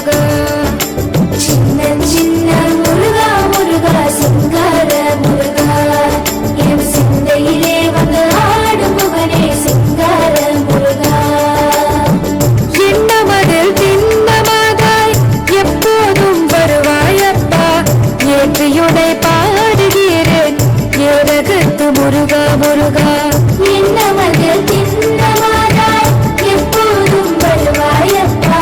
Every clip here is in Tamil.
முருகா சின்ன சின்ன முருகா முருகா சிங்கார முருகா என் சிந்தையிலே வந்து ஆடும் முகனே சிங்கார முருகா எண்ணமதில் திண்ணமாதாய் எப்போதும் வருவாயப்பா ஏற்றியுனை பாடுகிறேன் ஏரகத்து முருகா முருகா எண்ணமதில் திண்ணமாதாய் எப்போதும் வருவாயப்பா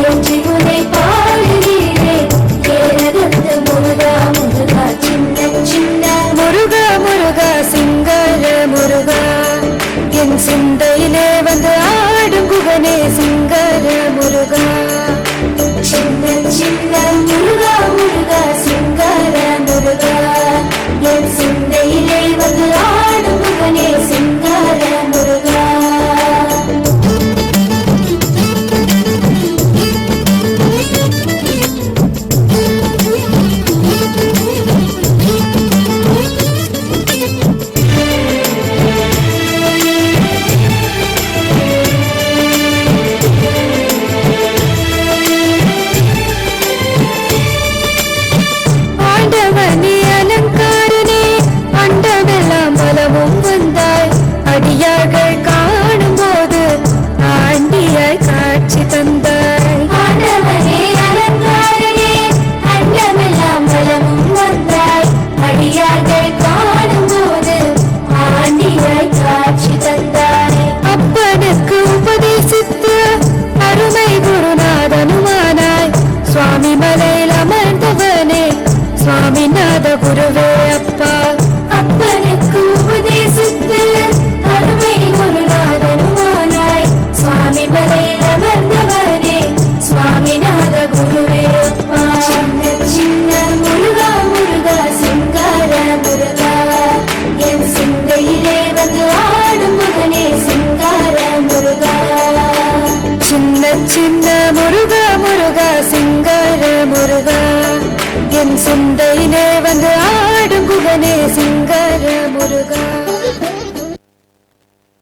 ஏற்றியுனை பாடுகிறேன் ஏரகத்து முருகா முருகா சின்ன சின்ன முருகா முருகா சிங்கார முருகா என் சிந்தையிலே வந்து ஆடும் குகனே சிங்கார முருகா சின்ன சின்ன முருகா முருகா சிங்கார முருகா என் சிந்தையிலே வந்து ஆடும் முகனே சிங்கார முருகா ஆண்டவனே அலங்காரனே அண்டமெல்லாம் பலமும் வந்தாய் அடியார்கள் காணும் போது ஆண்டியாய் காட்சி தந்தாய் ஆண்டவனே அலங்காரனே அண்டமெல்லாம் பலமும் வந்தாய் அடியார்கள் காணும் போது ஆண்டியாய் காட்சி தந்தாய் அப்பனுக்கு உபதேசித்து அருமை குருநாதனுமானாய் சுவாமி மலையில் அமர்ந்தவனே சுவாமிநாத குருவே அப்பா அப்பனுக்கு உபதேசித்து அருமை குருநாதனுமானாய் சுவாமி மலையில் அமர்ந்தவனே சுவாமிநாத குருவே அப்பா சின்ன சின்ன முருகா முருகா சிங்கார முருகா என் சிந்தையிலே வந்து ஆடும் மகனே சிங்கார முருகா சின்ன சின்ன முருகா முருகா சிங்கார முருகா என் சிந்தையிலே வந்து ஆடும் குகனே சிங்கார முருகா